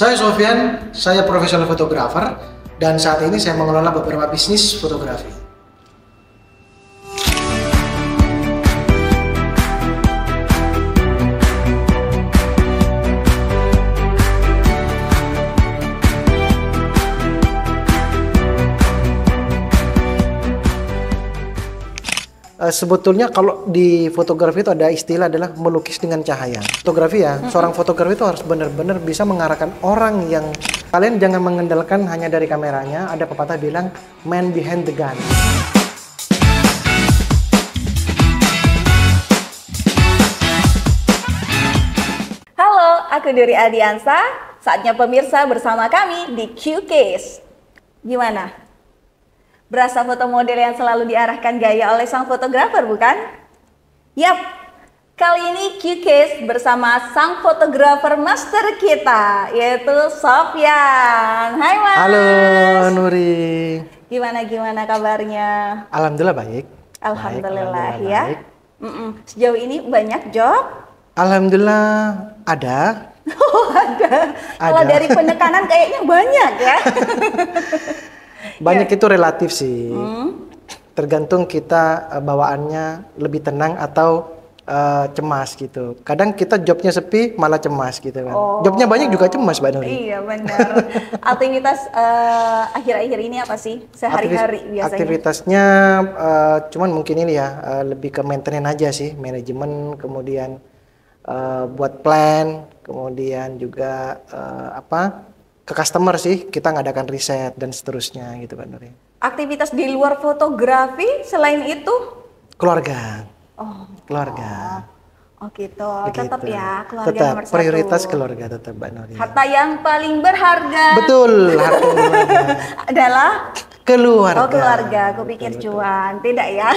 Saya Sofyan, saya profesional fotografer dan saat ini saya mengelola beberapa bisnis fotografi. Sebetulnya kalau di fotografi itu ada istilah adalah melukis dengan cahaya. Fotografi ya, seorang fotografi itu harus benar-benar bisa mengarahkan orang yang kalian jangan mengandalkan hanya dari kameranya. Ada pepatah bilang man behind the gun. Halo, aku Duri Adiansa. Saatnya pemirsa bersama kami di Q-Case. Gimana? Berasa foto model yang selalu diarahkan gaya oleh sang fotografer, bukan? Yap, kali ini Q-Case bersama sang fotografer master kita, yaitu Sofyan. Hai Mas. Halo Nuri. Gimana kabarnya? Alhamdulillah baik. Alhamdulillah baik, ya. baik. Sejauh ini banyak job? Alhamdulillah ada. Oh ada. Kalau Ada. dari penekanan kayaknya banyak ya. Banyak itu relatif sih. Tergantung kita bawaannya lebih tenang atau cemas gitu. Kadang kita jobnya sepi malah cemas gitu kan. Oh. Jobnya banyak juga cemas Mbak Nuri. Iya benar. Aktivitas akhir-akhir ini apa sih sehari-hari biasanya? Aktivitasnya cuman mungkin ini ya lebih ke maintenance aja sih, manajemen, kemudian buat plan, kemudian juga ke customer sih, kita ngadakan riset dan seterusnya gitu Mbak Nuri. Aktivitas di luar fotografi selain itu? Keluarga. Oh, Keluarga. oh gitu. Begitu. Tetap ya keluarga Tetap nomor satu. prioritas keluarga tetap Mbak Nuri. Harta yang paling berharga Betul, harta keluarga. adalah Keluarga. oh keluarga. Aku pikir Betul. cuan, tidak ya?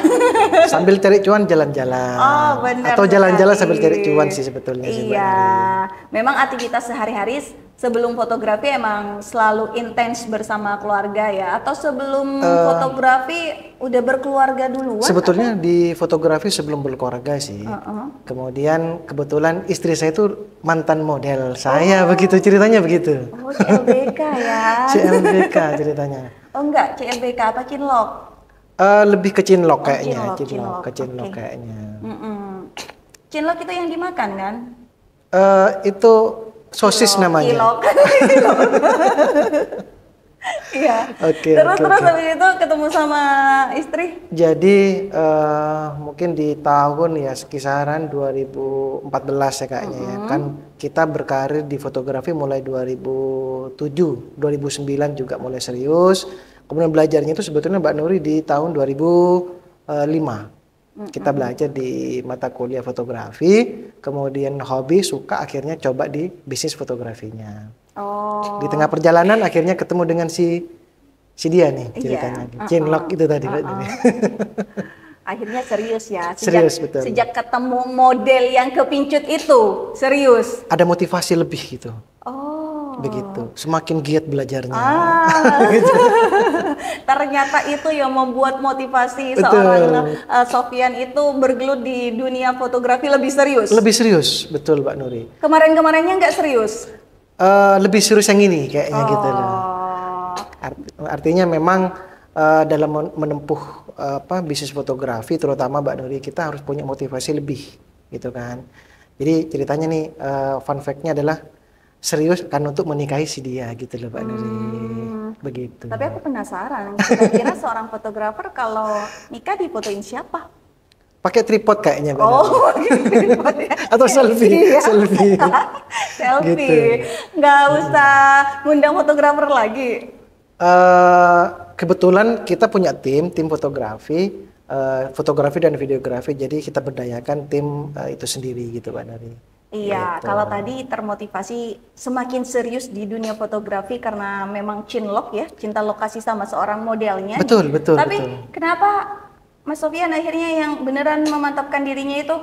Sambil cari cuan jalan-jalan. Oh benar. Atau jalan-jalan sekali. sambil cari cuan sih sebetulnya sih Mbak Iya, Nuri. memang aktivitas sehari-hari sebelum fotografi emang selalu intens bersama keluarga ya? Atau sebelum fotografi udah berkeluarga duluan? Sebetulnya di fotografi sebelum berkeluarga sih. Kemudian kebetulan istri saya itu mantan model saya, begitu ceritanya begitu. Oh, CLBK ya? CLBK ceritanya. Oh enggak, CLBK apa Cinlok? Lebih ke cinlok kayaknya, Cinlok, ke cinlok oke. kayaknya. Cinlok itu yang dimakan kan? Itu sosis namanya. Cilok. Iya. Oke, Terus oke. habis itu ketemu sama istri? Jadi mungkin di tahun ya kisaran 2014 ya kayaknya ya. Kan kita berkarir di fotografi mulai 2007, 2009 juga mulai serius. Kemudian belajarnya itu sebetulnya Mbak Nuri di tahun 2005. Kita belajar di mata kuliah fotografi, kemudian hobi, suka, akhirnya coba di bisnis fotografinya. Oh. Di tengah perjalanan akhirnya ketemu dengan si dia nih ceritanya. Iya. Cinlok itu tadi Mbak Nuri. Akhirnya serius ya. Serius, betul. Sejak ketemu model yang kepincut itu, serius. Ada motivasi lebih gitu. Oh. Begitu. Semakin giat belajarnya. Ternyata itu yang membuat motivasi Betul. seorang Sofyan itu bergelut di dunia fotografi lebih serius. Lebih serius, betul Mbak Nuri. Kemarin-kemarinnya nggak serius. Lebih serius yang ini kayaknya gitu loh. Artinya memang dalam menempuh bisnis fotografi terutama Mbak Nuri kita harus punya motivasi lebih gitu kan. Jadi ceritanya nih fun fact-nya adalah serius kan untuk menikahi si dia gitu loh Mbak Nuri. Begitu. Tapi aku penasaran, kira-kira seorang fotografer kalau nikah difotoin siapa? Pakai tripod kayaknya Mbak Nuri. Oh, tripod ya. Atau selfie, Iya. selfie. Selfie. Gitu. Nggak usah ngundang fotografer lagi. Kebetulan kita punya tim fotografi, fotografi dan videografi. Jadi kita berdayakan tim itu sendiri gitu Mbak Nuri. Iya, kalau tadi termotivasi semakin serius di dunia fotografi karena memang cinlok ya, cinta lokasi sama seorang modelnya. Betul. Tapi kenapa Mas Sofyan akhirnya yang beneran memantapkan dirinya itu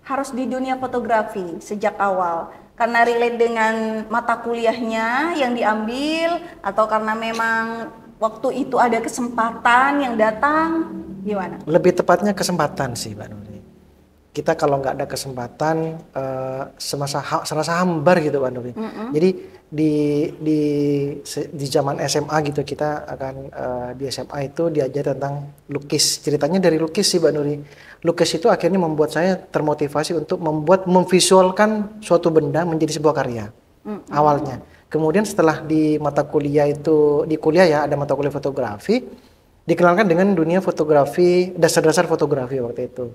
harus di dunia fotografi sejak awal? Karena relate dengan mata kuliahnya yang diambil atau karena memang waktu itu ada kesempatan yang datang, gimana? Lebih tepatnya kesempatan sih Mbak Nuri. Kita kalau nggak ada kesempatan serasa hambar gitu Mbak Nuri. Jadi di zaman SMA gitu kita akan di SMA itu diajar tentang lukis. Ceritanya dari lukis sih Mbak Nuri. Lukis itu akhirnya membuat saya termotivasi untuk memvisualkan suatu benda menjadi sebuah karya awalnya. Kemudian setelah di mata kuliah itu, di kuliah ya ada mata kuliah fotografi, dikenalkan dengan dunia fotografi, dasar-dasar fotografi waktu itu.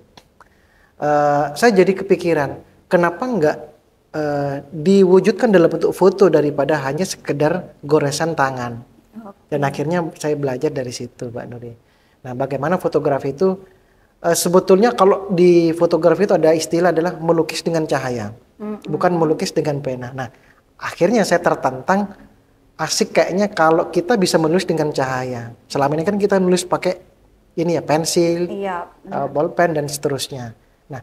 Saya jadi kepikiran, kenapa nggak diwujudkan dalam bentuk foto daripada hanya sekedar goresan tangan. Dan akhirnya saya belajar dari situ Mbak Nuri. Nah bagaimana fotografi itu, sebetulnya kalau di fotografi itu ada istilah adalah melukis dengan cahaya, bukan melukis dengan pena. Nah akhirnya saya tertantang, asik kayaknya kalau kita bisa menulis dengan cahaya. Selama ini kan kita nulis pakai ini ya pensil, bolpen dan seterusnya. Nah,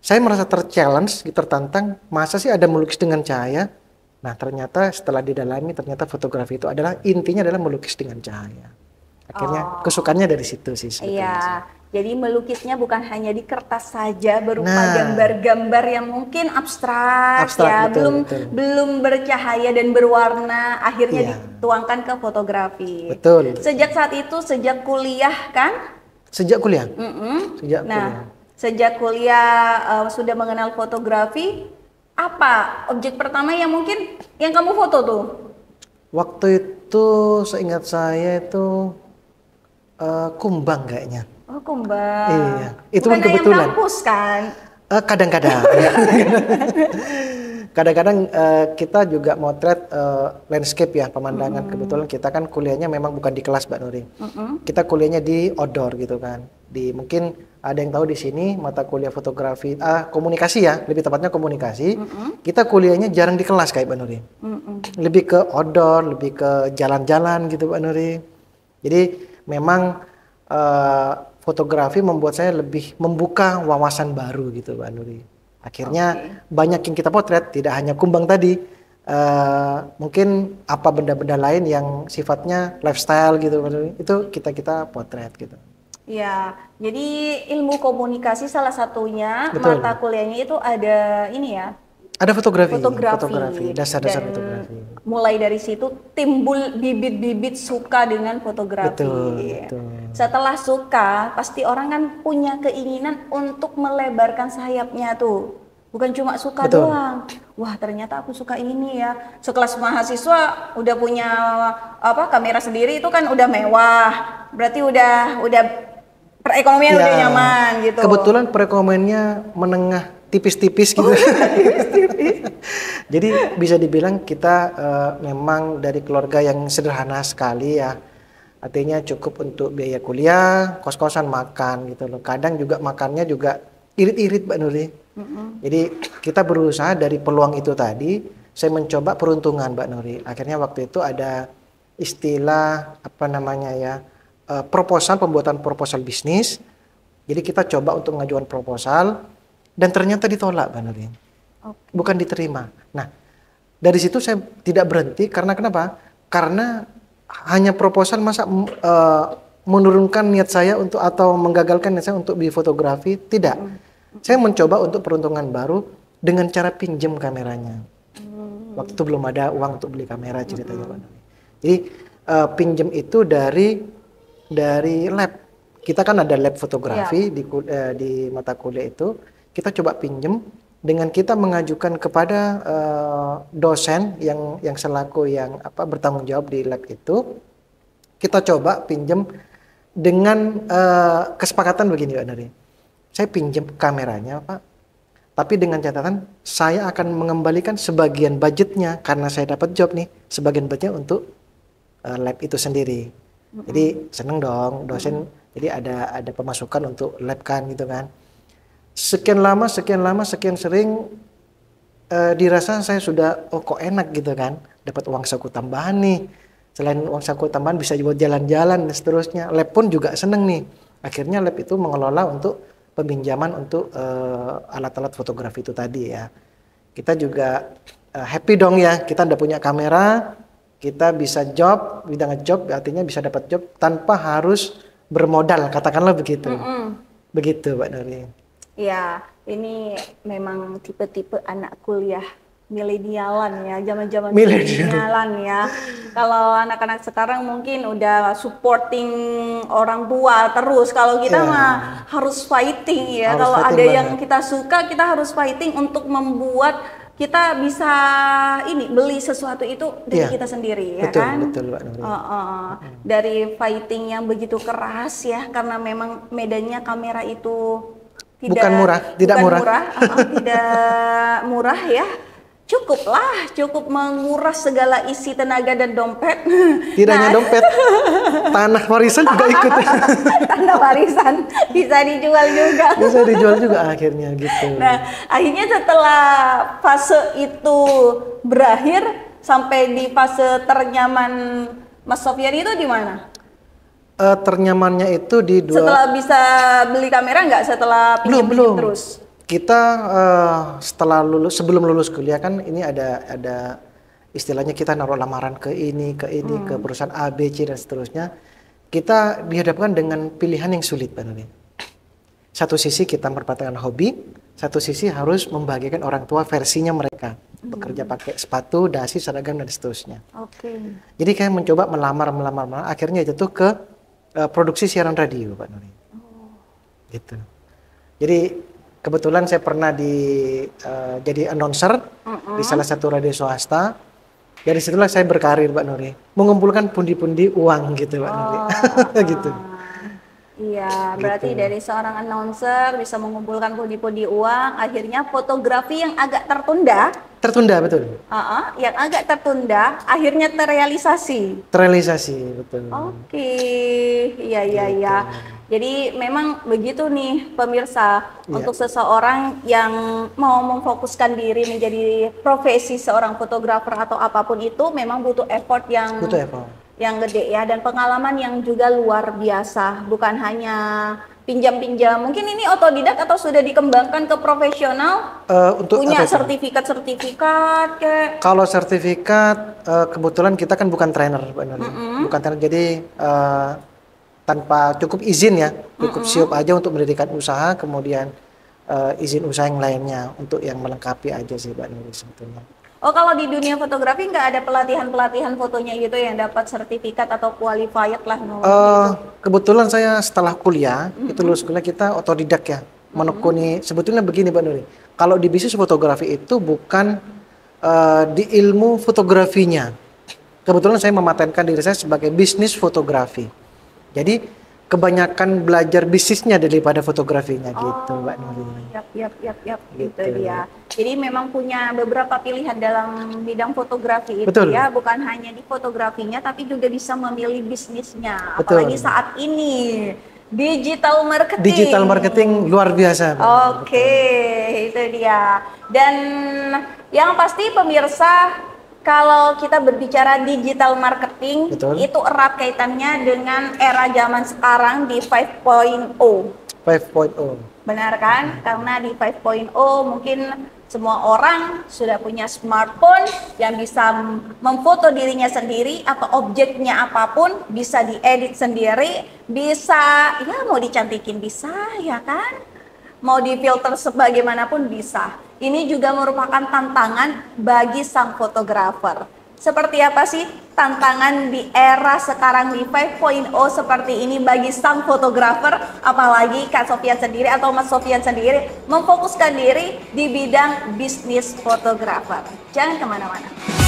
saya merasa terchallenge, tertantang, masa sih ada melukis dengan cahaya? Nah, ternyata setelah didalami, ternyata fotografi itu adalah intinya adalah melukis dengan cahaya. Akhirnya kesukaannya dari situ sih sebetulnya. Iya, jadi melukisnya bukan hanya di kertas saja berupa gambar-gambar yang mungkin abstrak ya, betul. belum bercahaya dan berwarna, akhirnya dituangkan ke fotografi. Betul. Sejak saat itu, sejak kuliah kan? Sejak kuliah. Sejak kuliah. Sejak kuliah sudah mengenal fotografi, apa objek pertama yang mungkin yang kamu foto tuh? Waktu itu seingat saya itu kumbang kayaknya. Oh kumbang. Iya. Itu bukan kan kebetulan. Ayam kampus kan? Kadang-kadang. Kadang-kadang kita juga motret landscape ya, pemandangan. Kebetulan kita kan kuliahnya memang bukan di kelas Mbak Nuri. Kita kuliahnya di outdoor gitu kan. Mungkin ada yang tahu di sini mata kuliah fotografi, komunikasi ya, lebih tepatnya komunikasi. Kita kuliahnya jarang di kelas kayak Mbak Nuri. Lebih ke outdoor, lebih ke jalan-jalan gitu Mbak Nuri. Jadi memang fotografi membuat saya lebih membuka wawasan baru gitu Mbak Nuri. Akhirnya banyak yang kita potret, tidak hanya kumbang tadi, mungkin apa benda-benda lain yang sifatnya lifestyle gitu, itu kita potret gitu. Ya, jadi ilmu komunikasi salah satunya mata kuliahnya itu ada ini ya. Ada fotografi, dasar-dasar fotografi. Mulai dari situ timbul bibit-bibit suka dengan fotografi. Betul. Setelah suka, pasti orang kan punya keinginan untuk melebarkan sayapnya tuh. Bukan cuma suka doang. Wah, ternyata aku suka ini ya. Sekelas mahasiswa udah punya kamera sendiri itu kan udah mewah. Berarti udah perekonomian udah nyaman gitu. Kebetulan perekonomiannya menengah tipis-tipis gitu. Jadi bisa dibilang kita memang dari keluarga yang sederhana sekali ya. Artinya cukup untuk biaya kuliah, kos-kosan, makan gitu loh. Kadang juga makannya juga irit-irit Mbak Nuri. Jadi kita berusaha dari peluang itu tadi, saya mencoba peruntungan Mbak Nuri. Akhirnya waktu itu ada istilah pembuatan proposal bisnis. Jadi kita coba untuk mengajukan proposal dan ternyata ditolak Mbak Nuri. Bukan diterima. Nah, dari situ saya tidak berhenti karena kenapa? Karena hanya proposal masa menurunkan niat saya atau menggagalkan niat saya untuk di fotografi, tidak. Saya mencoba untuk peruntungan baru dengan cara pinjam kameranya. Waktu itu belum ada uang untuk beli kamera ceritanya Pak. Jadi pinjam itu dari lab. Kita kan ada lab fotografi di mata kuliah itu. Kita coba pinjam dengan kita mengajukan kepada dosen yang selaku yang bertanggung jawab di lab itu. Kita coba pinjam dengan kesepakatan begini Pak Nuri. Saya pinjam kameranya Pak, tapi dengan catatan saya akan mengembalikan sebagian budgetnya karena saya dapat job nih, sebagian budgetnya untuk lab itu sendiri. Jadi seneng dong dosen, jadi ada pemasukan untuk lab kan gitu kan. Sekian lama, sekian sering dirasa saya sudah kok enak gitu kan, dapat uang saku tambahan nih. Selain uang saku tambahan bisa buat jalan-jalan dan seterusnya. Lab pun juga seneng nih. Akhirnya lab itu mengelola untuk peminjaman untuk alat-alat fotografi itu tadi ya. Kita juga happy dong ya, kita udah punya kamera, kita bisa job, bidang job artinya bisa dapat job tanpa harus bermodal, katakanlah begitu. Begitu Mbak Nuri. Ya, ini memang tipe-tipe anak kuliah milenialan ya, zaman-zaman Milenial. milenialan ya. Kalau anak-anak sekarang mungkin udah supporting orang tua terus. Kalau kita Ya. mah harus fighting ya. Harus Kalau fighting ada yang banget. kita suka, kita harus fighting untuk membuat kita bisa ini beli sesuatu itu dari Iya. kita sendiri ya Betul, kan. betul Mbak Nuri. Dari fighting yang begitu keras ya, karena memang medannya kamera itu Bukan murah, tidak bukan murah. tidak murah ya. Cukup menguras segala isi tenaga dan dompet. Tidak hanya dompet, tanah warisan juga ikut. Tanda warisan bisa dijual juga. Bisa dijual juga akhirnya gitu. Nah, akhirnya setelah fase itu berakhir sampai di fase ternyaman Mas Sofyan itu di mana? Ternyamannya itu di Setelah bisa beli kamera nggak? Setelah belum pinjam terus? Kita setelah lulus, sebelum lulus kuliah kan ini ada istilahnya kita naruh lamaran ke ini ke perusahaan A, B, C dan seterusnya. Kita dihadapkan dengan pilihan yang sulit, Pak Nuri. Satu sisi kita merupakan hobi, satu sisi harus membahagiakan orang tua versinya mereka. Bekerja pakai sepatu, dasi, seragam dan seterusnya. Oke. Jadi kayak mencoba melamar, akhirnya jatuh ke produksi siaran radio, Pak Nuri. Gitu. Jadi kebetulan saya pernah jadi announcer di salah satu radio swasta. Dari situlah saya berkarir, Pak Nuri, mengumpulkan pundi-pundi uang gitu, Pak Nuri. Gitu. Iya, berarti dari seorang announcer bisa mengumpulkan pundi-pundi uang, akhirnya fotografi yang agak tertunda, Betul. yang agak tertunda, akhirnya terrealisasi. Terrealisasi, betul. Oke, iya. Jadi memang begitu nih pemirsa, untuk seseorang yang mau memfokuskan diri menjadi profesi seorang fotografer atau apapun itu memang butuh effort yang gede ya, dan pengalaman yang juga luar biasa, bukan hanya pinjam-pinjam. Mungkin ini otodidak atau sudah dikembangkan ke profesional? Untuk punya sertifikat kayak? Kalau sertifikat kebetulan kita kan bukan trainer, Pak Nuri. Bukan trainer, jadi tanpa cukup izin ya, cukup siap aja untuk mendirikan usaha, kemudian izin usaha yang lainnya untuk yang melengkapi aja sih, Pak Nuri sebetulnya. Oh, kalau di dunia fotografi nggak ada pelatihan fotonya gitu yang dapat sertifikat atau qualified lah? Kebetulan saya setelah kuliah, itu lulus kuliah kita otodidak ya, menekuni. Sebetulnya begini, Pak Nuri, kalau di bisnis fotografi itu bukan di ilmu fotografinya. Kebetulan saya mematenkan diri saya sebagai bisnis fotografi. Jadi kebanyakan belajar bisnisnya daripada fotografinya gitu, Mbak Nuri. Yap, gitu dia. Jadi memang punya beberapa pilihan dalam bidang fotografi itu. Betul. Ya, bukan hanya di fotografinya tapi juga bisa memilih bisnisnya. Betul. Apalagi saat ini digital marketing. Digital marketing luar biasa. Oke, itu dia. Dan yang pasti pemirsa, kalau kita berbicara digital marketing, betul, itu erat kaitannya dengan era zaman sekarang di 5.0. 5.0. Benar kan? Karena di 5.0 mungkin semua orang sudah punya smartphone yang bisa memfoto dirinya sendiri atau objeknya apapun, bisa diedit sendiri, bisa ya mau dicantikin bisa ya kan? Mau difilter sebagaimanapun bisa. Ini juga merupakan tantangan bagi sang fotografer. Seperti apa sih tantangan di era sekarang di 5.0 seperti ini bagi sang fotografer, apalagi Kak Sofyan sendiri atau Mas Sofyan sendiri memfokuskan diri di bidang bisnis fotografer. Jangan kemana-mana.